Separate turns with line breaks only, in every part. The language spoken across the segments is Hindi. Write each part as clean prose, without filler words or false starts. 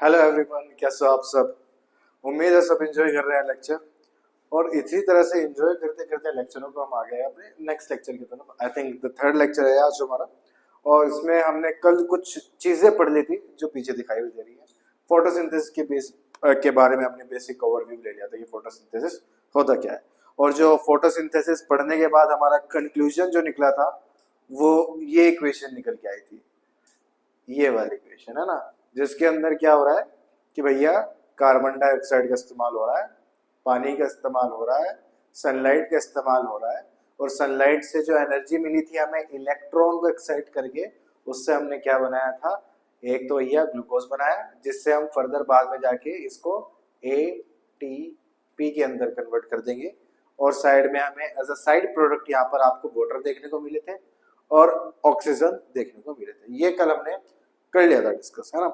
हेलो एवरीवन, कैसे हो आप सब। उम्मीद है सब एंजॉय कर रहे हैं लेक्चर। और इसी तरह से एंजॉय करते करते लेक्चरों को हम आ गए अपने नेक्स्ट लेक्चर की तरफ। I think the third lecture है आज हमारा। और इसमें हमने कल कुछ चीजें पढ़ ली थी जो पीछे दिखाई हुई दे रही है। फोटोसिंथेसिस के बारे में हमने बेसिक ओवरव्यू ले लिया था कि फोटोसिंथेसिस होता क्या है। और जो फोटोसिंथेसिस पढ़ने के बाद हमारा कंक्लूजन जो निकला था वो ये इक्वेशन निकल के आई थी, ये वाली इक्वेशन है ना, जिसके अंदर क्या हो रहा है कि भैया कार्बन डाइऑक्साइड का इस्तेमाल हो रहा है, पानी का इस्तेमाल हो रहा है, सनलाइट का इस्तेमाल हो रहा है। और सनलाइट से जो एनर्जी मिली थी हमें इलेक्ट्रॉन को एक्साइट करके, उससे हमने क्या बनाया था, एक तो भैया ग्लूकोज बनाया, जिससे हम फर्दर बाद में जाके इसको ATP के अंदर कन्वर्ट कर देंगे। और साइड में हमें एज अ साइड प्रोडक्ट यहाँ पर आपको वाटर देखने को मिले थे और ऑक्सीजन देखने को मिले थे। ये कल हमने कर लिया था डिस्कस, है ना।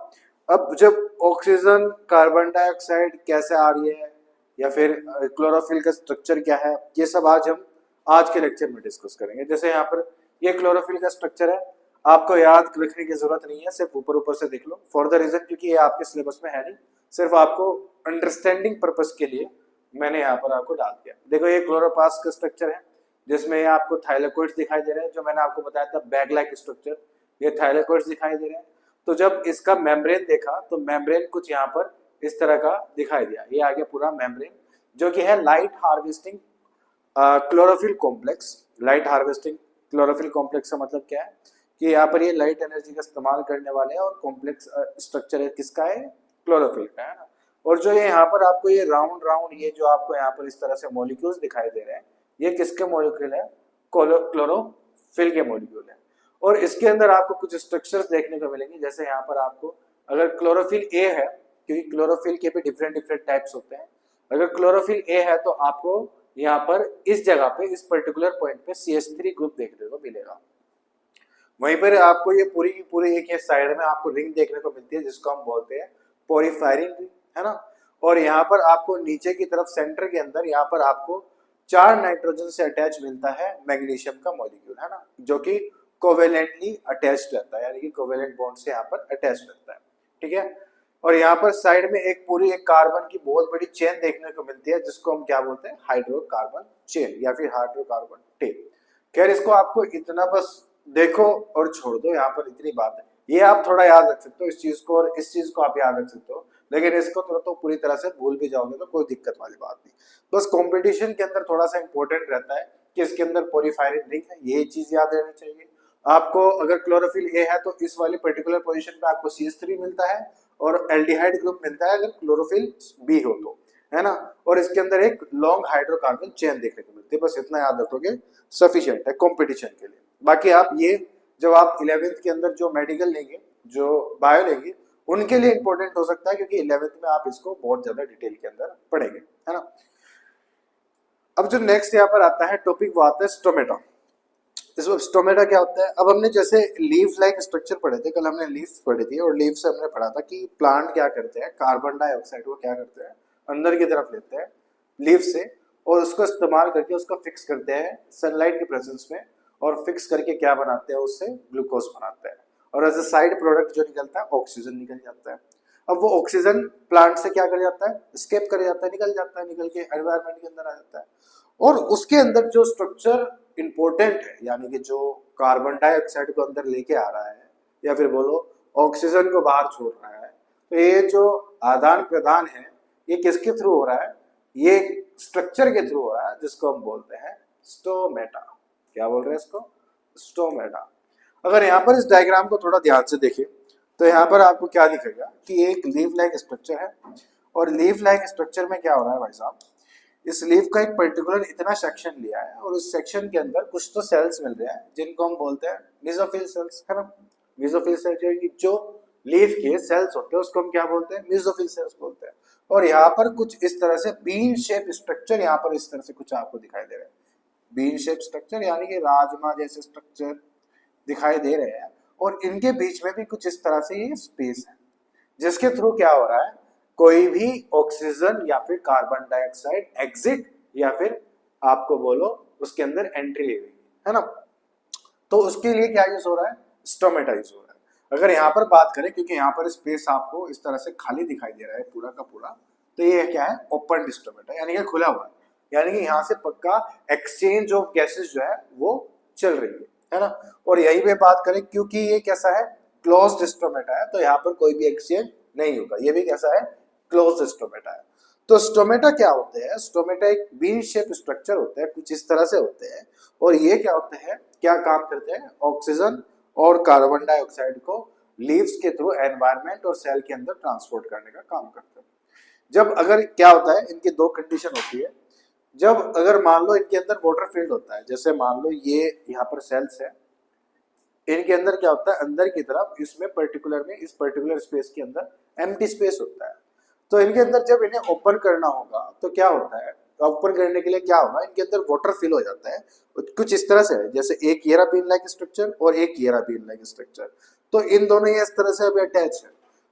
अब जब ऑक्सीजन, कार्बन डाइऑक्साइड कैसे आ रही है या फिर क्लोरोफिल का स्ट्रक्चर क्या है, ये सब आज के लेक्चर में डिस्कस करेंगे। जैसे यहाँ पर ये क्लोरोफिल का स्ट्रक्चर है, आपको याद रखने की जरूरत नहीं है, सिर्फ ऊपर ऊपर से देख लो फॉर द रीजन क्योंकि ये आपके सिलेबस में है नहीं, सिर्फ आपको अंडरस्टैंडिंग पर्पस के लिए मैंने यहाँ पर आपको डाल दिया। देखो ये क्लोरोप्लास्ट का स्ट्रक्चर है, जिसमें आपको थाइलाकोइड्स दिखाई दे रहे हैं, जो मैंने आपको बताया था बैग लाइक स्ट्रक्चर, ये थाइलाकोइड्स दिखाई दे रहे हैं। तो जब इसका मेम्ब्रेन देखा तो मेम्ब्रेन कुछ यहाँ पर इस तरह का दिखाई दिया, ये आ गया पूरा मेम्ब्रेन, जो कि है light harvesting chlorophyll complex. Light harvesting chlorophyll complex का मतलब क्या है कि यहाँ पर ये लाइट एनर्जी का इस्तेमाल करने वाले हैं और कॉम्प्लेक्स स्ट्रक्चर है किसका है, क्लोरोफिल का, है ना। और जो ये यहाँ पर आपको ये राउंड राउंड ये जो आपको यहाँ पर इस तरह से मॉलिक्यूल्स दिखाई दे रहे हैं, ये किसके मॉलिक्यूल है, क्लोरोफिल के मॉलिक्यूल है। और इसके अंदर आपको कुछ स्ट्रक्चर्स देखने को मिलेंगे, जैसे यहाँ पर आपको अगर क्लोरोफिल ए है, क्योंकि क्लोरोफिल के भी डिफरेंट डिफरेंट टाइप्स होते हैं, अगर क्लोरोफिल ए है तो आपको यहाँ पर इस जगह पे इस पर्टिकुलर पॉइंट पे CH3 ग्रुप देखने को मिलेगा। वहीं पर आपको ये पूरी की पूरी एक साइड में आपको रिंग देखने को मिलती है जिसको हम बोलते हैं पोरीफायरिंग रिंग, है ना। और यहाँ पर आपको नीचे की तरफ सेंटर के अंदर यहाँ पर आपको 4 नाइट्रोजन से अटैच मिलता है मैग्नीशियम का मॉलिक्यूल, है ना, जो कि कोवेलेंटली अटैच्ड रहता है, यानी कि कोवेलेंट बॉन्ड से यहाँ पर अटैच रहता है, ठीक है। और यहाँ पर साइड में एक पूरी एक कार्बन की बहुत बड़ी चेन देखने को मिलती है, जिसको हम क्या बोलते हैं, हाइड्रोकार्बन चेन या फिर हाइड्रोकार्बन टेप। खैर इसको आपको इतना बस देखो और छोड़ दो, यहाँ पर इतनी बात है, ये आप थोड़ा याद रख सकते हो इस चीज को, और इस चीज को आप याद रख सकते हो, लेकिन इसको तो पूरी तरह से भूल भी जाओगे तो कोई दिक्कत वाली बात नहीं। बस कंपटीशन के अंदर थोड़ा सा इंपॉर्टेंट रहता है कि इसके अंदर पोरीफायरिंग रिंग है, ये चीज याद रहनी चाहिए आपको। अगर क्लोरोफिल ए है तो इस वाली पर्टिकुलर पोजीशन पे आपको CH3 मिलता है और एल्डिहाइड ग्रुप मिलता है अगर क्लोरोफिल बी हो तो, है ना। और इसके अंदर एक लॉन्ग हाइड्रोकार्बन चेन देखने को मिलती है, बस इतना याद रखोगे सफिशिएंट है कंपटीशन के लिए। बाकी आप ये जब आप 11th के अंदर जो मेडिकल लेंगे, जो बायो लेंगे, उनके लिए इंपॉर्टेंट हो सकता है, क्योंकि 11th में आप इसको बहुत ज्यादा डिटेल के अंदर पढ़ेंगे, है ना। अब जो नेक्स्ट यहाँ पर आता है टॉपिक वो आता है स्टोमेटा। इसमें स्टोमेटा क्या होता है, अब हमने जैसे लीफ लाइक स्ट्रक्चर पढ़े थे, कल हमने लीफ पढ़ी थी और लीफ से हमने पढ़ा था कि प्लांट क्या करते हैं, कार्बन डाइऑक्साइड को क्या करते हैं, अंदर की तरफ लेते हैं लीफ से और उसको इस्तेमाल करके उसको फिक्स करते हैं सनलाइट के प्रेजेंस में, और फिक्स करके क्या बनाते हैं, उससे ग्लूकोज बनाते हैं, और एज अ साइड प्रोडक्ट जो निकलता है ऑक्सीजन निकल जाता है। अब वो ऑक्सीजन प्लांट से क्या कर जाता है, स्केप कर जाता है, निकल जाता है, निकल के एनवायरनमेंट के अंदर आ जाता है। और उसके अंदर जो स्ट्रक्चर इंपॉर्टेंट है, यानी कि जो कार्बन डाइऑक्साइड को अंदर लेके आ रहा है या फिर बोलो ऑक्सीजन को बाहर छोड़ रहा है, तो ये जो आदान प्रदान है ये किसके थ्रू हो रहा है, ये स्ट्रक्चर के थ्रू हो रहा है, जिसको हम बोलते हैं स्टोमेटा। क्या बोल रहे हैं इसको, स्टोमेटा। अगर यहाँ पर इस डायग्राम को थोड़ा ध्यान से देखें तो यहाँ पर आपको क्या दिखेगा कि एक लीफ लाइक स्ट्रक्चर है, और लीफ लाइक स्ट्रक्चर में क्या हो रहा है भाई साहब, इस लीफ का एक पर्टिकुलर इतना सेक्शन लिया है और उस सेक्शन के अंदर कुछ तो सेल्स मिल रहे हैं जिनको हम बोलते हैं मेसोफिल सेल्स, है ना। मेसोफिल सेल्स जो लीफ के सेल्स होते हैं उसको हम क्या बोलते हैं, मेसोफिल सेल्स बोलते हैं। और यहाँ पर कुछ इस तरह से बीन शेप स्ट्रक्चर यहाँ पर इस तरह से कुछ आपको दिखाई दे रहा है, बीन शेप स्ट्रक्चर यानी कि राजमा जैसे स्ट्रक्चर दिखाई दे रहे हैं, और इनके बीच में भी कुछ इस तरह से ये स्पेस है, जिसके थ्रू क्या हो रहा है, कोई भी ऑक्सीजन या फिर कार्बन डाइऑक्साइड एग्जिट या फिर आपको बोलो उसके अंदर एंट्री ले रही है ना। तो उसके लिए क्या यूज हो रहा है, स्टोमेटा यूज हो रहा है। अगर यहाँ पर बात करें, क्योंकि यहाँ पर स्पेस आपको इस तरह से खाली दिखाई दे रहा है पूरा का पूरा, तो ये क्या है, ओपन स्टोमेटा, यानी कि खुला हुआ है, यानी कि यहाँ से पक्का एक्सचेंज ऑफ गैसेस जो है वो चल रही है ना। और यही पे बात करें, क्योंकि ये कैसा है, क्लोज्ड स्टोमेटा है, तो यहाँ पर कोई भी एक्सचेंज नहीं होगा, ये भी कैसा है, क्लोज्ड स्टोमेटा है। तो स्टोमेटा क्या होते हैं, स्टोमेटा एक बीन शेप स्ट्रक्चर होते हैं, कुछ इस तरह से होते हैं, और ये क्या होते हैं, क्या काम करते हैं, ऑक्सीजन और कार्बन डाइऑक्साइड को लीव्स के थ्रू एनवायरनमेंट और सेल के अंदर ट्रांसपोर्ट करने का काम करते हैं। जब अगर क्या होता है, इनकी दो कंडीशन होती है, जब अगर मान लो इनके अंदर वाटर फील्ड होता है, जैसे मान लो ये यहाँ पर सेल्स है, इनके अंदर क्या होता है, अंदर की तरफ इसमें पर्टिकुलर में इस पर्टिकुलर स्पेस के अंदर एम्प्टी स्पेस होता है, तो इनके अंदर जब इन्हें ओपन करना होगा तो क्या होता है, ओपन करने के लिए क्या होगा, इनके अंदर वाटर फिल हो जाता है कुछ इस तरह से है, जैसे एक येरा बीन लाइक स्ट्रक्चर और एक येरा बीन लाइक स्ट्रक्चर, तो इन दोनों ये इस तरह से अभी अटैच है।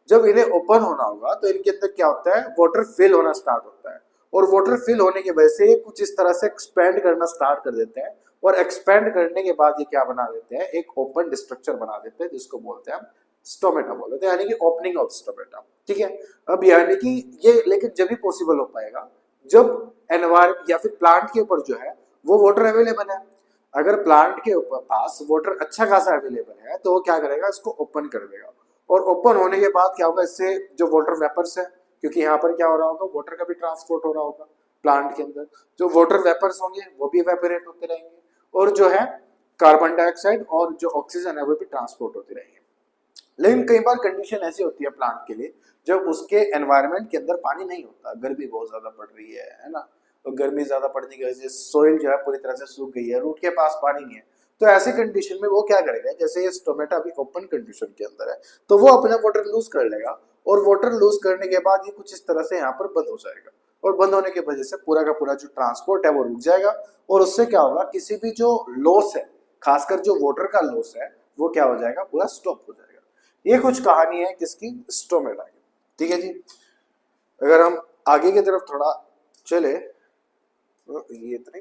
जब इन्हें ओपन होना होगा तो इनके अंदर क्या होता है, वाटर फिल होना स्टार्ट होता है, और वाटर फिल होने की वजह से कुछ इस तरह से एक्सपैंड करना स्टार्ट कर देते हैं, और एक्सपैंड करने के बाद ये क्या बना देते हैं, एक ओपन स्ट्रक्चर बना देते हैं, जिसको बोलते हैं हम स्टोमेटा बोल देते हैं, यानी कि ओपनिंग ऑफ स्टोमेटा। ठीक है, अब यानी कि ये लेकिन जब भी पॉसिबल हो पाएगा जब एनवायरमेंट या फिर प्लांट के ऊपर जो है वो वाटर अवेलेबल है। अगर प्लांट के ऊपर पास वाटर अच्छा खासा अवेलेबल है तो वो क्या करेगा, इसको ओपन कर देगा, और ओपन होने के बाद क्या होगा, इससे जो वाटर वेपर्स है, क्योंकि यहाँ पर क्या हो रहा होगा, वाटर का भी ट्रांसपोर्ट हो रहा होगा प्लांट के अंदर, जो वाटर वेपर्स होंगे वो भी इवेपोरेट होते रहेंगे, और जो है कार्बन डाइऑक्साइड और जो ऑक्सीजन है वो भी ट्रांसपोर्ट होते रहेंगे। लेकिन कई बार कंडीशन ऐसी होती है प्लांट के लिए, जब उसके एनवायरनमेंट के अंदर पानी नहीं होता, गर्मी बहुत ज्यादा पड़ रही है ना, तो गर्मी ज्यादा पड़ने की वजह से सोइल जो है पूरी तरह से सूख गई है, रूट के पास पानी नहीं है, तो ऐसे कंडीशन में वो क्या करेगा, जैसे ये टोमेटो अभी ओपन कंडीशन के अंदर है, तो वो अपना वाटर लूज कर लेगा, और वाटर लूज करने के बाद ये कुछ इस तरह से यहाँ पर बंद हो जाएगा, और बंद होने की वजह से पूरा का पूरा जो ट्रांसपोर्ट है वो रुक जाएगा, और उससे क्या होगा, किसी भी जो लॉस है, खासकर जो वाटर का लॉस है, वो क्या हो जाएगा, पूरा स्टॉप हो जाएगा। ये कुछ कहानी है किसकी, स्टोमेटा की। ठीक है जी, अगर हम आगे की तरफ थोड़ा चले, तो ये इतने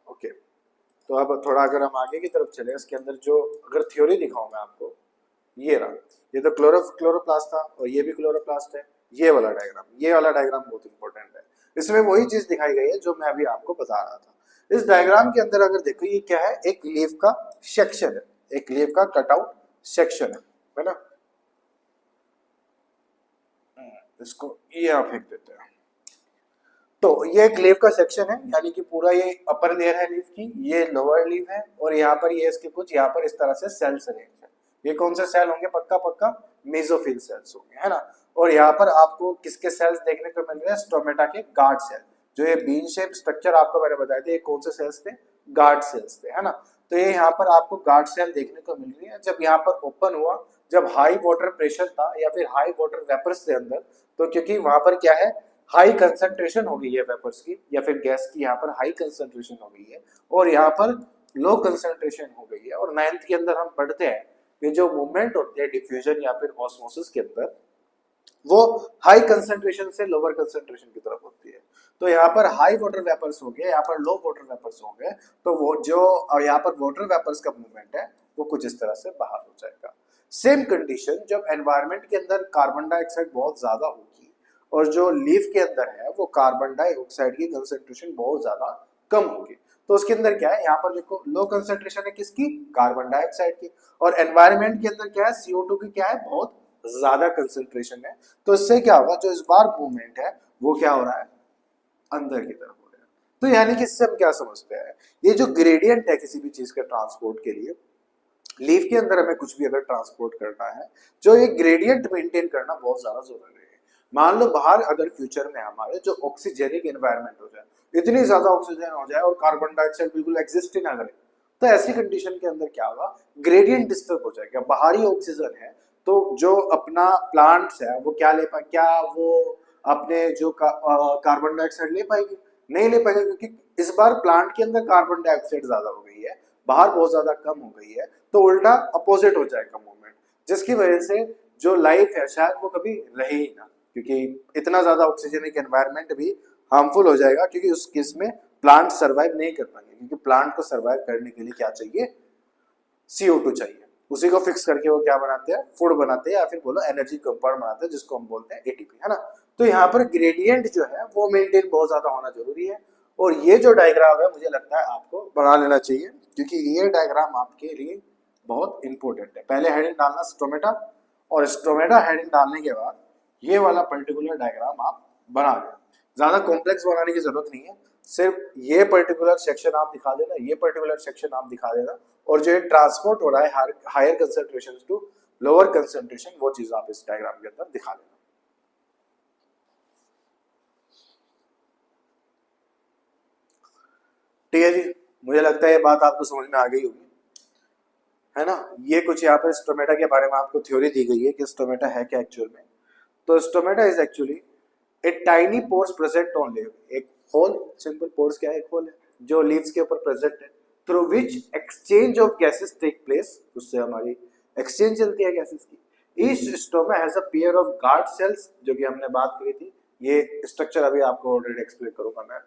ओके, तो अब थोड़ा अगर हम आगे की तरफ चले, इसके अंदर जो अगर थ्योरी दिखाऊं मैं आपको, ये रहा, ये तो क्लोरोप्लास्ट था, और ये भी क्लोरोप्लास्ट है, ये वाला डायग्राम बहुत इंपॉर्टेंट है, इसमें वही चीज दिखाई गई है जो मैं अभी आपको बता रहा था। इस डायग्राम के अंदर अगर देखो, ये क्या है, एक लीफ का सेक्शन है, एक लीफ का कटआउट सेक्शन है ना, इसको ये आप फेंक देते हैं, तो ये एक लीफ का सेक्शन है, यानी कि पूरा ये अपर लेयर है लीफ की, ये लोअर लीफ है, और यहाँ पर ये इसके कुछ यहाँ पर इस तरह से सेल्स अरेंज है, ये कौन से सेल होंगे, पक्का मेसोफिल सेल्स होंगे, है ना। और यहाँ पर आपको किसके सेल्स देखने को मिल रहे हैं, स्टोमेटा के गार्ड सेल, जो ये बीन शेप स्ट्रक्चर आपको मैंने बताया था, ये कौन से सेल्स थे, गार्ड सेल्स थे, है ना। तो ये यहाँ पर आपको गार्ड सेल देखने को मिल रही है। जब यहाँ पर ओपन हुआ, जब हाई वाटर प्रेशर था या फिर हाई वाटर वेपर्स थे अंदर, तो क्योंकि वहां पर क्या है, हाई कंसंट्रेशन हो गई है वेपर्स की या फिर गैस की, यहाँ पर हाई कंसंट्रेशन हो गई है, और यहाँ पर लो कंसंट्रेशन हो गई है। और 9th के अंदर हम पढ़ते हैं कि जो मूवमेंट होती है डिफ्यूजन या फिर ऑस्मोसिस के अंदर, वो हाई कंसंट्रेशन से लोअर कंसंट्रेशन की तरफ होती है। तो यहाँ पर हाई वाटर वेपर्स हो गए, यहाँ पर लो वाटर वेपर्स हो गए, तो वो जो यहाँ पर वाटर वेपर्स का मूवमेंट है वो कुछ इस तरह से बाहर हो जाएगा। सेम कंडीशन जब एनवायरनमेंट के अंदर कार्बन डाइऑक्साइड बहुत ज्यादा होगी और जो लीफ के अंदर है वो कार्बन डाइऑक्साइड की कंसंट्रेशन बहुत ज्यादा कम होगी, तो उसके अंदर क्या है, यहाँ पर देखो लो कंसंट्रेशन है किसकी, कार्बन डाइऑक्साइड की, और एनवायरनमेंट के अंदर क्या है, CO2 की क्या है, बहुत ज्यादा कंसंट्रेशन है। तो इससे क्या होगा, जो इस बार मूवमेंट है वो क्या हो रहा है, अंदर की तरफ हो रहा है। तो यानी कि इससे हम क्या समझते हैं, ये जो ग्रेडियंट है किसी भी चीज के ट्रांसपोर्ट के लिए, लीफ के अंदर हमें कुछ भी अगर ट्रांसपोर्ट करना है, जो ये ग्रेडियंट मेंटेन करना बहुत ज्यादा जरूरी है। मान लो बाहर अगर फ्यूचर में हमारे जो ऑक्सीजेनिक एनवायरनमेंट हो जाए, इतनी ज्यादा ऑक्सीजन हो जाए और कार्बन डाइऑक्साइड बिल्कुल एग्जिस्ट ही ना करे, तो ऐसी कंडीशन के अंदर क्या होगा, ग्रेडियंट डिस्टर्ब हो जाएगा। बाहरी ऑक्सीजन है तो जो अपना प्लांट्स है वो क्या ले पाए, क्या वो अपने जो कार्बन डाइऑक्साइड ले पाएगी, नहीं ले पाएगी, क्योंकि इस बार प्लांट के अंदर कार्बन डाइऑक्साइड ज्यादा हो गई है, बाहर बहुत ज्यादा कम हो गई है, तो उल्टा अपोजिट हो जाएगा मूवमेंट, जिसकी वजह से जो लाइफ है शायद वो कभी रहे ही ना, क्योंकि इतना ज्यादा ऑक्सीजनिक एनवायरनमेंट भी हार्मफुल हो जाएगा, क्योंकि उस केस में प्लांट सर्वाइव नहीं कर पाएंगे, क्योंकि प्लांट को सर्वाइव करने के लिए क्या चाहिए, CO2 चाहिए। उसी को फिक्स करके वो क्या बनाते हैं, फूड बनाते हैं या फिर बोलो एनर्जी कंपाउंड बनाते हैं, जिसको हम बोलते हैं एटीपी, है ना। तो यहाँ पर ग्रेडियंट जो है वो मेंटेन बहुत ज्यादा होना जरूरी है। और ये जो डायग्राम है मुझे लगता है आपको बना लेना चाहिए, क्योंकि ये डायग्राम आपके लिए बहुत इंपॉर्टेंट है। पहले हेडिंग डालना स्टोमेटा, और स्टोमेटा हेडिंग डालने के बाद ये वाला पर्टिकुलर डायग्राम आप बना लें। ज्यादा कॉम्प्लेक्स बनाने की जरूरत नहीं है, सिर्फ ये पर्टिकुलर सेक्शन आप दिखा देना, ये पर्टिकुलर सेक्शन आप दिखा देना, और जो ट्रांसपोर्ट हो रहा है higher concentration to lower concentration, वो चीज आप इस डायग्राम के अंदर दिखा देना। ठीक है जी, मुझे लगता है ये बात आपको समझ में आ गई होगी, है ना। ये कुछ यहाँ पर स्टोमेटा के बारे में आपको थ्योरी दी गई है कि स्टोमेटा है क्या एक्चुअल में। तो stomata is actually a tiny pores present on leave, एक होल, सिंपल पोर्स क्या है, एक होल है जो लीव्स के ऊपर प्रेजेंट है, through which exchange of gases take place, उससे हमारी एक्सचेंज चलती है गैसेस की। Each stoma has a pair of guard cells, जो कि हमने बात करी थी, ये स्ट्रक्चर अभी आपको ऑलरेडी एक्सप्लेन करूंगा मैं,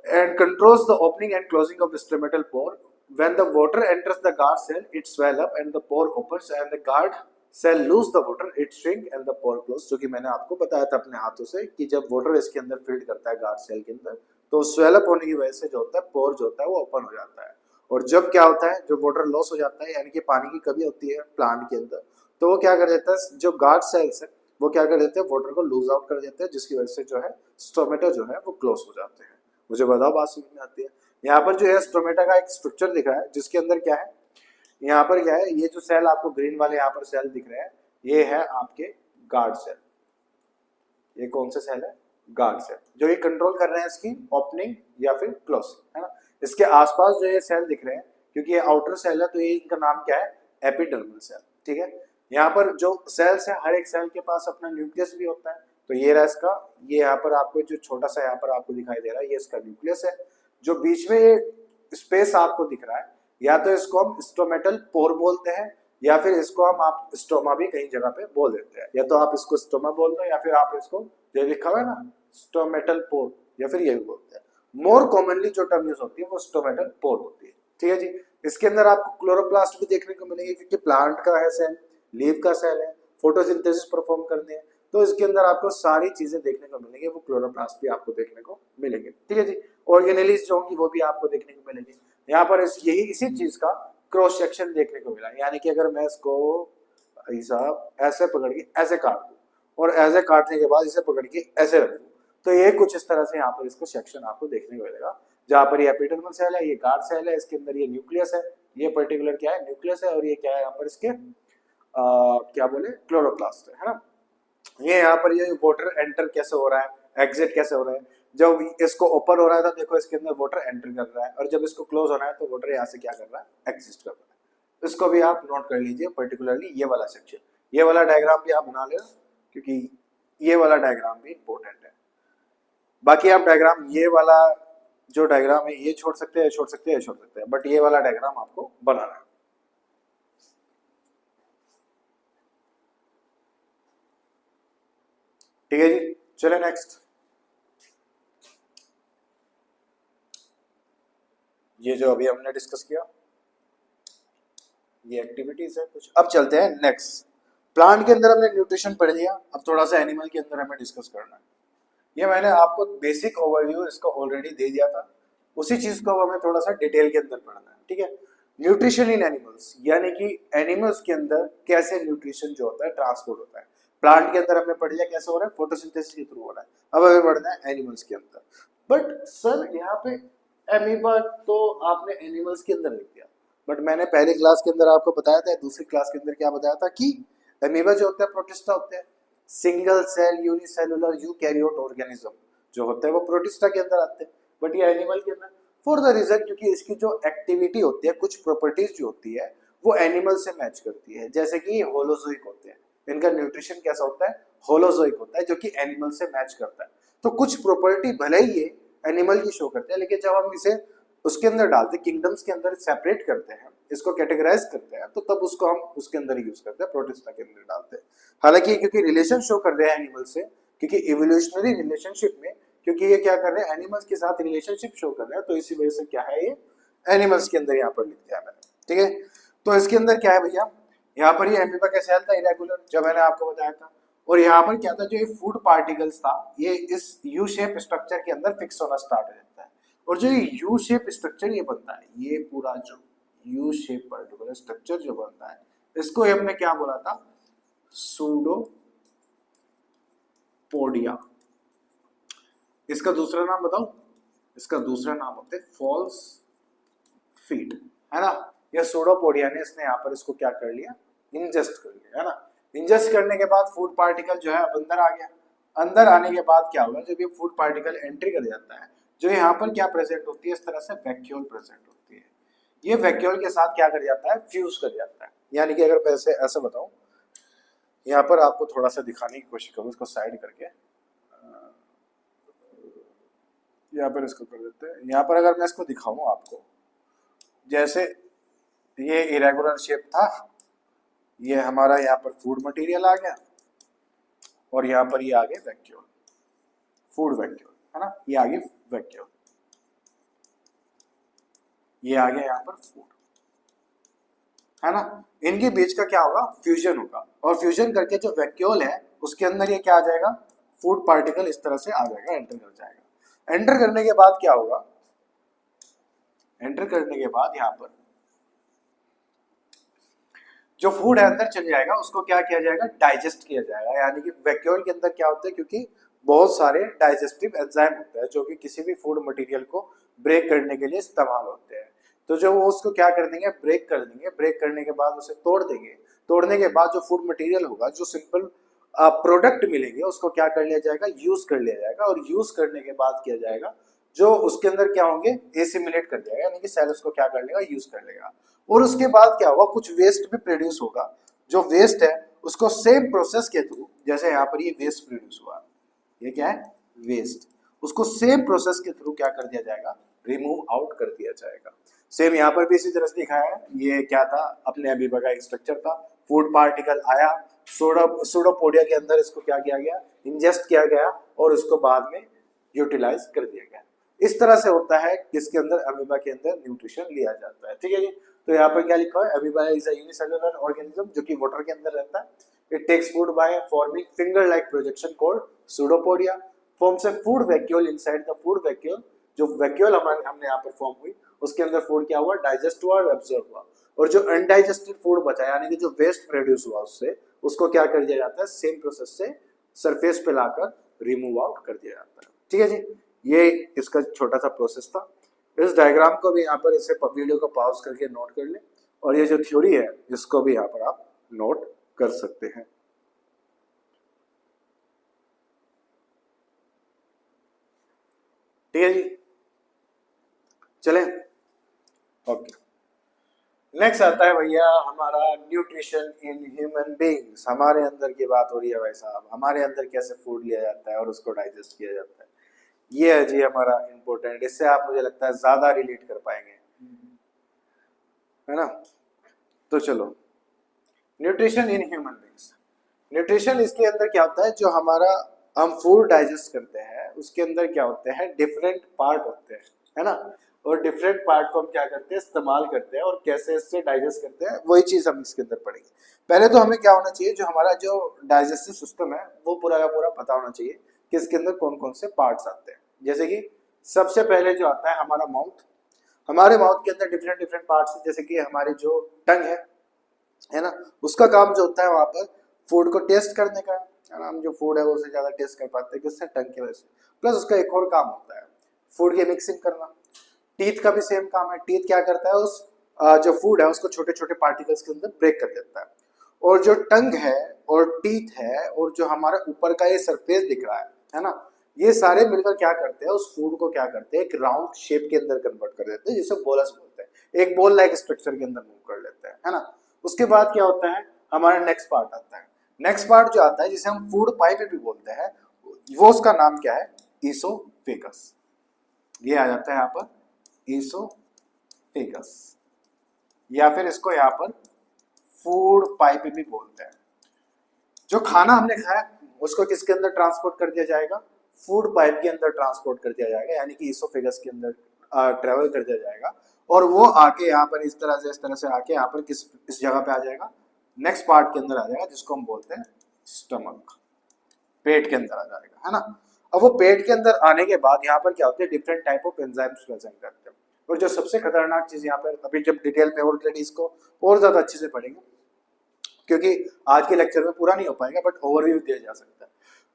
and controls the opening and closing of the stomatal pore. When the water enters the guard cell, it swell up and the pore opens, and the guard cell lose the water, it shrink and the pore close. जो कि मैंने आपको बताया था अपने हाथों से कि जब वाटर इसके अंदर फील्ड करता है गार्ड सेल के अंदर, तो स्वेल अप होने की वजह से जो होता है पोर जो होता है वो ओपन हो जाता है। और जब क्या होता है, जो वाटर लॉस हो जाता है, यानी कि पानी की कमी होती है प्लांट के अंदर, तो वो क्या कर देता है, जो गार्ड सेल्स है वो क्या कर देते हैं, वाटर को लूज आउट कर देते हैं, जिसकी वजह से जो है स्टोमेटा जो है वो क्लोज हो जाते हैं। मुझे बताओ बात समझ में आती है। यहाँ पर जो है स्टोमेटा का एक स्ट्रक्चर दिख रहा है, जिसके अंदर क्या है, यहाँ पर क्या है, ये जो सेल आपको ग्रीन वाले यहाँ पर सेल दिख रहे हैं, ये है आपके गार्ड सेल। ये कौन सा सेल है, गार्ड सेल, जो ये कंट्रोल कर रहे हैं इसकी ओपनिंग या फिर क्लोजिंग, है ना। इसके आसपास जो ये सेल दिख रहे हैं, क्योंकि ये आउटर सेल है तो ये इनका नाम क्या है, एपिडर्मल सेल। ठीक है, यहाँ पर जो सेल्स है, हर एक सेल के पास अपना न्यूक्लियस भी होता है। तो ये रहा इसका, ये यहाँ पर आपको जो छोटा सा यहाँ पर आपको दिखाई दे रहा है, ये इसका न्यूक्लियस है। जो बीच में ये स्पेस आपको दिख रहा है, या तो इसको हम स्टोमेटल पोर बोलते हैं, या फिर इसको हम आप स्टोमा भी कई जगह पे बोल देते हैं, या तो आप इसको स्टोमा बोलते हो, या फिर आप इसको जो लिखा हुआ है ना स्टोमेटल पोर, या फिर ये भी बोलते हैं। मोर कॉमनली जो टर्म यूज होती है वो स्टोमेटल पोर होती है। ठीक है जी, इसके अंदर आपको क्लोरोप्लास्ट भी देखने को मिलेंगे, क्योंकि प्लांट का है सेल, लीव का सेल है, फोटोसिंथेसिस परफॉर्म करते हैं, तो इसके अंदर आपको सारी चीजें देखने को मिलेंगी, वो क्लोरोप्लास्ट भी आपको देखने को मिलेंगे। ठीक है जी, ऑर्गेनेलिज जो होंगी वो भी आपको देखने को मिलेंगी। यहाँ पर यही इसी चीज का क्रॉस सेक्शन देखने को मिला, यानी कि अगर मैं इसको हिसाब ऐसे पकड़ के ऐसे काट दूं, और ऐसे काटने के बाद इसे पकड़ के ऐसे रख दूं, तो ये कुछ इस तरह से यहाँ पर इसको सेक्शन आपको देखने को मिलेगा, जहाँ पर ये एपिडर्मल सेल है, ये गार्ड सेल है, इसके अंदर ये न्यूक्लियस है, ये पर्टिकुलर क्या है, न्यूक्लियस है, और ये क्या है यहाँ पर इसके क्या बोले, क्लोरोप्लास्ट है ना। ये यहाँ पर ये वाटर एंटर कैसे हो रहा है, एग्जिट कैसे हो रहा है, जब इसको ओपन हो रहा है तो देखो इसके अंदर वाटर एंटर कर रहा है, और जब इसको क्लोज हो रहा है तो वाटर यहाँ से क्या कर रहा है, एग्जिस्ट कर रहा है। इसको भी आप नोट कर लीजिए, पर्टिकुलरली ये वाला सेक्शन, ये वाला डायग्राम भी आप बना लेना, क्योंकि ये वाला डायग्राम भी इंपॉर्टेंट है। बाकी आप डायग्राम ये वाला जो डायग्राम है ये छोड़ सकते हैं, छोड़ सकते हैं, छोड़ सकते हैं, बट ये वाला डायग्राम आपको बनाना है। ठीक है जी, चले नेक्स्ट। ये जो अभी हमने डिस्कस किया ये एक्टिविटीज है कुछ। अब चलते हैं नेक्स्ट। प्लांट के अंदर हमने न्यूट्रिशन पढ़ लिया, अब थोड़ा सा एनिमल के अंदर हमें डिस्कस करना है। ये मैंने आपको बेसिक ओवरव्यू इसका ऑलरेडी दे दिया था, उसी चीज को हमें थोड़ा सा डिटेल के अंदर पढ़ना है। ठीक है, न्यूट्रिशन इन एनिमल्स, यानी कि एनिमल्स के अंदर कैसे न्यूट्रिशन जो होता है ट्रांसपोर्ट होता है। प्लांट के अंदर हमने पढ़ लिया कैसे हो रहा है, फोटोसिंथेसिस के थ्रू हो रहा है। अब हमें पढ़ना है एनिमल्स के अंदर। बट सर यहाँ पे एमीबा तो आपने एनिमल्स के अंदर लिख दिया, बट मैंने पहले क्लास के अंदर आपको बताया था, दूसरी क्लास के अंदर क्या बताया था कि एमीबा जो होता है प्रोटिस्टा होते हैं, single cell unicellular eukaryote organism जो होते हैं वो प्रोटिस्टा के अंदर आते हैं, बट ये एनिमल के अंदर, फॉर द रीजन क्योंकि इसकी जो एक्टिविटी होती है, कुछ प्रॉपर्टीज जो होती है वो एनिमल से मैच करती है। जैसे कि होलोजोइक होते हैं, इनका न्यूट्रिशन कैसा होता है, होलोजोइक होता है, जो कि एनिमल से मैच करता है। तो कुछ प्रॉपर्टी भले ही ये एनिमल की शो करते हैं, लेकिन जब हम इसे उसके अंदर डालते हैं, किंगडम्स के अंदर सेपरेट करते हैं, इसको कैटेगराइज करते हैं, तो तब उसको हम उसके अंदर यूज करते हैं, प्रोटिस्टा के अंदर डालते हैं। हालांकि क्योंकि रिलेशन शो कर रहे हैं एनिमल से, क्योंकि इवोल्यूशनरी रिलेशनशिप में, क्योंकि ये क्या कर रहे हैं एनिमल्स के साथ रिलेशनशिप शो कर रहे हैं, तो इसी वजह से क्या है ये एनिमल्स के अंदर यहाँ पर लिख दिया मैंने। ठीक है, तो इसके अंदर क्या है भैया, यहाँ पर ये एमीबा का सेल था इरेगुलर, जो मैंने आपको बताया था, और यहाँ पर क्या था, जो ये फूड पार्टिकल्स था ये इस यू शेप स्ट्रक्चर के अंदर फिक्स होना स्टार्ट हो जाता है, और जो ये यू शेप स्ट्रक्चर ये बनता है, ये पूरा जो यू शेप पार्टिकुलर स्ट्रक्चर जो बनता है, इसको हमने क्या बोला था, सूडोपोडिया। इसका दूसरा नाम बताओ, इसका दूसरा नाम होता है फॉल्स फीड, है ना। ये सूडोपोडिया ने इसने यहाँ पर इसको क्या कर लिया, इंजेस्ट कर लिया, है ना। इंजेस्ट करने के बाद फूड पार्टिकल जो है अब अंदर आ गया। अंदर आने के बाद क्या होगा, जब ये फूड पार्टिकल एंट्री कर जाता है, जो यहाँ पर क्या प्रेजेंट होती है, इस तरह से वैक्यूल प्रेजेंट होती है। ये वैक्यूल के साथ क्या कर जाता है, फ्यूज कर जाता है। यानी कि अगर मैं ऐसे बताऊं, यहाँ पर आपको थोड़ा सा दिखाने की कोशिश करूँ, इसको साइड करके यहाँ पर इसको कर देते हैं। यहाँ पर अगर मैं इसको दिखाऊं आपको, जैसे ये इरेगुलर शेप था, ये हमारा यहाँ पर फूड मटेरियल आ गया, और यहाँ पर ये आगे वैक्यूल, फूड वैक्यूल, है ना। ये आगे वैक्यूल, ये आगे यहाँ पर फूड, है ना। इनके बीच का क्या होगा, फ्यूजन होगा, और फ्यूजन करके जो वैक्यूल है उसके अंदर ये क्या आ जाएगा, फूड पार्टिकल इस तरह से आ जाएगा, एंटर कर जाएगा। एंटर करने के बाद क्या होगा, एंटर करने के बाद यहाँ पर जो फूड है अंदर चल जाएगा, उसको क्या किया जाएगा, डाइजेस्ट किया जाएगा। यानी कि वैक्यूल के अंदर क्या होता है, क्योंकि बहुत सारे डाइजेस्टिव एंजाइम होते हैं जो कि किसी भी फूड मटेरियल को ब्रेक करने के लिए इस्तेमाल होते हैं। तो जो वो उसको क्या कर देंगे, ब्रेक कर देंगे। ब्रेक करने के बाद उसे तोड़ देंगे। तोड़ने के बाद जो फूड मटेरियल होगा, जो सिंपल प्रोडक्ट मिलेंगे, उसको क्या कर लिया जाएगा, यूज कर लिया जाएगा। और यूज करने के बाद किया जाएगा, जो उसके अंदर क्या होंगे, एसिमिलेट कर जाएगा, यानी कि सेल उसको क्या कर लेगा, यूज कर लेगा। और उसके बाद क्या होगा, कुछ वेस्ट भी प्रोड्यूस होगा। जो वेस्ट है उसको सेम प्रोसेस के थ्रू, जैसे यहाँ पर ये वेस्ट प्रोड्यूस हुआ, ये क्या है, वेस्ट, उसको सेम प्रोसेस के थ्रू क्या कर दिया जाएगा, रिमूव आउट कर दिया जाएगा। सेम यहाँ पर भी इसी तरह से दिखाया है। ये क्या था, अपने अमीबा का एक स्ट्रक्चर था, फूड पार्टिकल आया, सूडोपोडिया के अंदर इसको क्या किया गया, इंजेस्ट किया गया, और उसको बाद में यूटिलाइज कर दिया गया। इस तरह से होता है किसके अंदर, अमीबा के अंदर न्यूट्रिशन लिया जाता है। ठीक है जी। तो यहाँ पर क्या लिखा है, amoeba is a unicellular organism जो कि वाटर के अंदर रहता है। It takes food by forming finger like projection called pseudopodia, forms a food vacuole inside the food vacuole. जो वैक्यूल हमने यहाँ पर फॉर्म हुई, उसके अंदर फूड क्या हुआ, डाइजेस्ट हुआ और एब्जॉर्ब हुआ। और जो अनडाइजेस्टेड फूड बचा, यानी कि जो वेस्ट प्रोड्यूस हुआ उससे, उसको क्या कर दिया जाता है, सेम प्रोसेस से सरफेस पे लाकर रिमूव आउट कर दिया जाता है। ठीक है जी। ये इसका छोटा सा प्रोसेस था। इस डायग्राम को भी यहाँ पर इसे वीडियो को पॉज करके नोट कर लें, और ये जो थ्योरी है इसको भी यहाँ पर आप नोट कर सकते हैं। ठीक है जी, चलें। ओके, नेक्स्ट आता है भैया हमारा न्यूट्रिशन इन ह्यूमन बीइंग्स। हमारे अंदर की बात हो रही है भाई साहब, हमारे अंदर कैसे फूड लिया जाता है और उसको डाइजेस्ट किया जाता है। ये है जी हमारा इम्पोर्टेंट, इससे आप मुझे लगता है ज्यादा रिलेट कर पाएंगे, है ना। तो चलो, nutrition in human beings. Nutrition इसके अंदर क्या होता है, जो हमारा हम फूड डाइजेस्ट करते हैं उसके अंदर क्या होते हैं, डिफरेंट पार्ट होते हैं, है ना। और डिफरेंट पार्ट को हम क्या करते हैं, इस्तेमाल करते हैं, और कैसे इससे डाइजेस्ट करते हैं, वही चीज हम इसके अंदर पढ़ेंगे। पहले तो हमें क्या होना चाहिए, जो हमारा जो डाइजेस्टिव सिस्टम है वो पूरा का पूरा पता होना चाहिए कि इसके अंदर कौन कौन से पार्ट्स आते हैं। जैसे कि सबसे पहले जो आता है हमारा माउथ। हमारे माउथ के अंदर डिफरेंट डिफरेंट पार्ट्स हैं, जैसे कि हमारी जो टंग है ना, उसका काम जो होता है वहां पर फूड को टेस्ट करने का, है ना। हम जो फूड है वो उससे ज्यादा टेस्ट कर पाते हैं, किससे, टंग की वजह से। प्लस उसका एक और काम होता है फूड की मिक्सिंग करना। टीथ का भी सेम काम है। टीथ क्या करता है, उस जो फूड है उसको छोटे छोटे पार्टिकल्स के अंदर ब्रेक कर देता है। और जो टंग है और टीथ है और जो हमारा ऊपर का ये सरफेस दिख रहा है ना, ये सारे मिलकर क्या करते हैं, उस फूड को क्या करते हैं, एक राउंड शेप के अंदर कन्वर्ट कर देते हैं, जिसे बोलस बोलते हैं। एक बॉल लाइक स्ट्रक्चर के अंदर मूव कर लेते हैं, है ना। उसके बाद क्या होता है, हमारा नेक्स्ट पार्ट आता है। नेक्स्ट पार्ट जो आता है, जिसे हम फूड पाइप भी बोलते हैं, वो उसका नाम क्या है, ईसोफेगस। ये आ जाता है यहाँ पर ईसोफेगस, या फिर इसको यहाँ पर फूड पाइप भी बोलते हैं। जो खाना हमने खाया उसको किसके अंदर ट्रांसपोर्ट कर दिया जाएगा, फूड पाइप के अंदर ट्रांसपोर्ट कर दिया जाएगा, यानी कि ईसोफेगस के अंदर ट्रेवल कर दिया जाएगा। और वो आके यहाँ पर इस तरह से आके यहाँ पर इस जगह पे आ जाएगा, नेक्स्ट पार्ट के अंदर आ जाएगा जिसको हम बोलते हैं स्टमक, पेट के अंदर आ जाएगा, है ना। अब वो पेट के अंदर आने के बाद यहाँ पर क्या होते हैं, different type of enzymes present करते हैं। और जो सबसे खतरनाक चीज यहाँ पर, अभी जब डिटेल में ऑलरेडी इसको और ज्यादा अच्छे से पढ़ेंगे, क्योंकि आज के लेक्चर में पूरा नहीं हो पाएगा, बट ओवरव्यू दिया जा सकता है।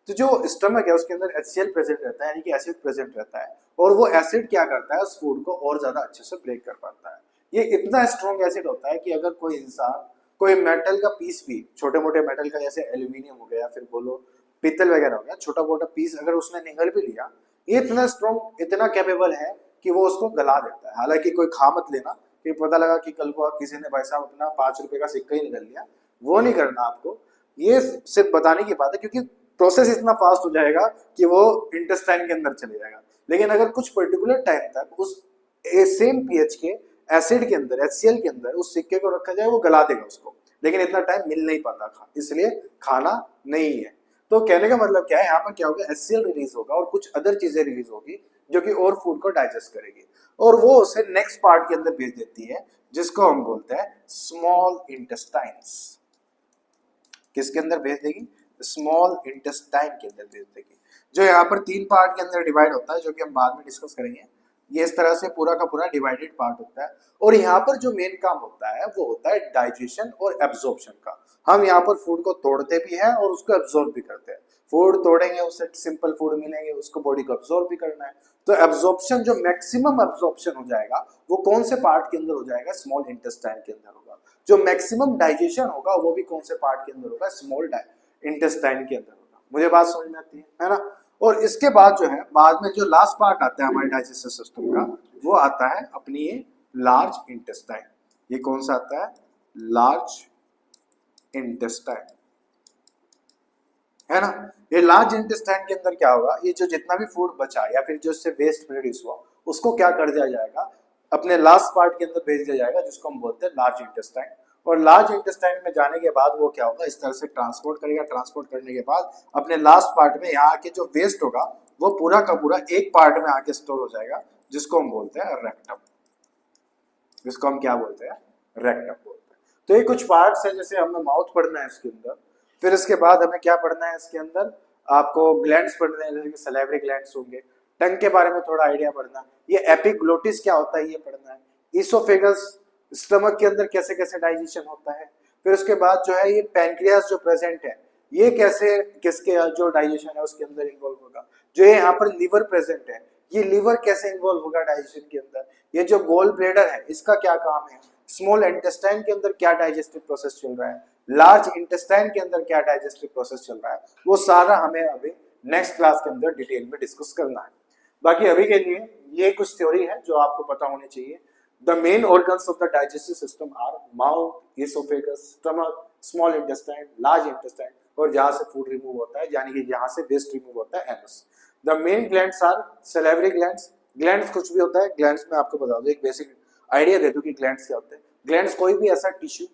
तो जो स्टमक है उसके अंदर HCl प्रेजेंट रहता है, यानी कि एसिड प्रेजेंट रहता है, और वो एसिड क्या करता है, उस फूड को और ज्यादा अच्छे से ब्रेक कर पाता है। ये इतना स्ट्रॉन्ग एसिड होता है कि अगर कोई इंसान कोई मेटल का पीस भी, छोटे मोटे मेटल का, जैसे एल्यूमिनियम हो गया, फिर बोलो पीतल वगैरह हो गया, छोटा मोटा पीस अगर उसने निगल भी लिया, ये इतना स्ट्रॉन्ग, इतना कैपेबल है कि वो उसको गला देता है। हालांकि कोई खा मत लेना कि पता लगा कि कल को किसी ने भाई साहब अपना 5 रुपए का सिक्का ही निकल लिया, वो नहीं करना आपको। ये सिर्फ बताने की बात है, क्योंकि प्रोसेस इतना फास्ट हो जाएगा कि वो इंटेस्टाइन के अंदर चले जाएगा। लेकिन अगर कुछ पर्टिकुलर टाइम तक उस सेम पीएच के एसिड के अंदर, HCl के अंदर उस सिक्के को रखा जाए, वो गला देगा उसको, लेकिन इतना टाइम मिल नहीं पाता, इसलिए खाना नहीं है। तो कहने का मतलब क्या है, यहाँ पर क्या होगा, HCl रिलीज होगा और कुछ अदर चीजें रिलीज होगी जो कि और फूड को डाइजेस्ट करेगी, और वो उसे नेक्स्ट पार्ट के अंदर भेज देती है, जिसको हम बोलते हैं स्मॉल इंटेस्टाइन्स। किसके अंदर भेज देगी, स्मॉल इंटेस्टाइन के अंदर भेज देगी, जो यहाँ पर 3 पार्ट के अंदर डिवाइड होता है, जो कि हम बाद में डिस्कस करेंगे। ये इस तरह से पूरा का पूरा डिवाइडेड पार्ट होता है, और यहाँ पर जो मेन काम होता है वो होता है डाइजेशन और एब्जॉर्प्शन का। हम यहाँ पर फूड को तोड़ते भी हैं और उसको एब्जॉर्ब भी करते हैं। फूड तोड़ेंगे, उससे सिंपल फूड मिलेंगे, उसको बॉडी को एब्जॉर्ब भी करना है। तो एब्जॉर्प्शन, जो मैक्सिमम एब्जॉर्प्शन हो जाएगा, वो कौन से पार्ट के अंदर हो जाएगा, स्मॉल इंटेस्टाइन के अंदर होगा। जो मैक्सिमम डाइजेशन होगा वो भी कौन से पार्ट के अंदर होगा, स्मॉल इंटेस्टाइन के अंदर होगा। मुझे बात समझ में आती है ना। और इसके बाद जो है, बाद में जो लास्ट पार्ट आता है हमारे डाइजेस्टिव सिस्टम का, वो आता है अपनी ये लार्ज इंटेस्टाइन। ये कौन सा आता है, लार्ज इंटेस्टाइन, है ना। ये लार्ज इंटेस्टाइन के अंदर क्या होगा, ये जो जितना भी फूड बचा या फिर जो इससे वेस्ट प्रोड्यूस हुआ, उसको क्या कर दिया जाएगा, अपने लास्ट पार्ट के अंदर भेज दिया जाएगा, जिसको हम बोलते हैं लार्ज इंटेस्टाइन। और लार्ज इंटेस्टाइन में जाने के बाद वो क्या होगा, इस तरह से ट्रांसपोर्ट करेगा। ट्रांसपोर्ट करने के बाद अपने लास्ट पार्ट में यहाँ आके जो वेस्ट होगा, वो पूरा का पूरा एक पार्ट में आके स्टोर हो जाएगा, जिसको हम बोलते हैं रेक्टम। जिसको हम क्या बोलते हैं, रेक्टम बोलते हैं। तो ये कुछ पार्ट्स है, जैसे हमें माउथ पढ़ना है इसके अंदर, फिर इसके बाद हमें क्या पढ़ना है इसके अंदर, आपको ग्लैंड्स पढ़ने हैं, जैसे कि सैलिवरी ग्लैंड्स होंगे। टंग के बारे में थोड़ा आइडिया पढ़ना है, ये एपिग्लोटिस क्या होता है ये पढ़ना है। इसोफेगस, स्टमक के अंदर कैसे कैसे डाइजेशन होता है। फिर उसके बाद जो है ये पैनक्रियास जो प्रेजेंट है, ये कैसे किसके जो डाइजेशन है उसके अंदर इन्वॉल्व होगा। जो ये यहाँ पर लीवर प्रेजेंट है, ये लीवर कैसे इन्वॉल्व होगा डाइजेशन के अंदर। ये जो गोल ब्लेडर है, इसका क्या काम है। स्मॉल इंटेस्टाइन के अंदर क्या डाइजेस्टिव प्रोसेस चल रहा है, लार्ज इंटेस्टाइन के अंदर क्या डाइजेस्टिव प्रोसेस चल रहा है, वो सारा हमें अभी नेक्स्ट क्लास के अंदर डिटेल में डिस्कस करना है। बाकी अभी के लिए ये कुछ थ्योरी है जो आपको पता होनी चाहिए। The main organs of the digestive system are mouth, esophagus, stomach, small intestine, large intestine, और जहाँ से फूड रिमूव होता है, यानी कि जहाँ से वेस्ट रिमूव होता है, anus. The main glands are salivary glands. Glands कुछ भी होता है, glands में आपको बता दूं, एक बेसिक आइडिया दे दूं कि glands क्या होते हैं। Glands कोई भी ऐसा टिश्यू,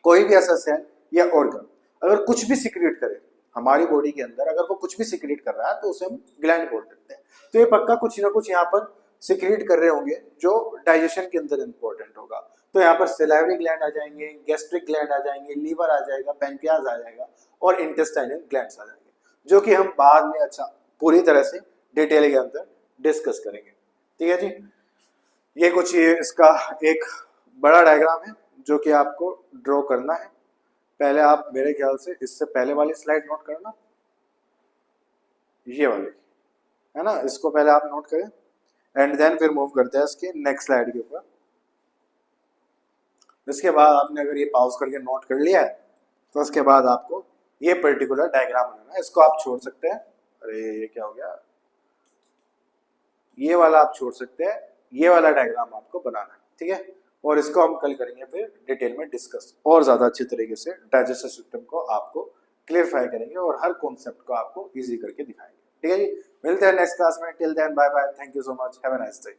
कोई भी ऐसा सेल या ऑर्गन अगर कुछ भी सिक्रिएट करे हमारी बॉडी के अंदर, अगर वो कुछ भी सिक्रिएट कर रहा है, तो उसे हम ग्लैंड बोल देते हैं। तो ये पक्का कुछ ना कुछ यहाँ पर सिक्रिएट कर रहे होंगे, जो डाइजेशन के अंदर इंपॉर्टेंट होगा। तो यहाँ पर सैलिवरी ग्लैंड आ जाएंगे, गैस्ट्रिक ग्लैंड आ जाएंगे, लीवर आ जाएगा, पैनक्रियाज आ जाएगा, और इंटेस्टाइनल ग्लैंड्स आ जाएंगे, जो कि हम बाद में अच्छा पूरी तरह से डिटेल के अंदर डिस्कस करेंगे। ठीक है जी। ये कुछ ये इसका एक बड़ा डायग्राम है जो कि आपको ड्रॉ करना है। पहले आप मेरे ख्याल से इससे पहले वाली स्लाइड नोट करना, ये वाली, है ना, इसको पहले आप नोट करें, एंड देन फिर मूव करते हैं इसके नेक्स्ट स्लाइड के ऊपर। इसके बाद आपने अगर ये पॉज करके नोट कर लिया है, तो उसके बाद आपको ये पर्टिकुलर डायग्राम बनाना है। इसको आप छोड़ सकते हैं, अरे ये क्या हो गया, ये वाला आप छोड़ सकते हैं, ये वाला डायग्राम आपको बनाना है। ठीक है, और इसको हम कल करेंगे फिर डिटेल में डिस्कस, और ज्यादा अच्छे तरीके से डाइजेस्टिव सिस्टम को आपको क्लियरफाई करेंगे और हर कॉन्सेप्ट को आपको इजी करके दिखाएंगे। ठीक है जी, मिलते हैं नेक्स्ट क्लास में। Till then bye bye, thank you so much, have a nice day.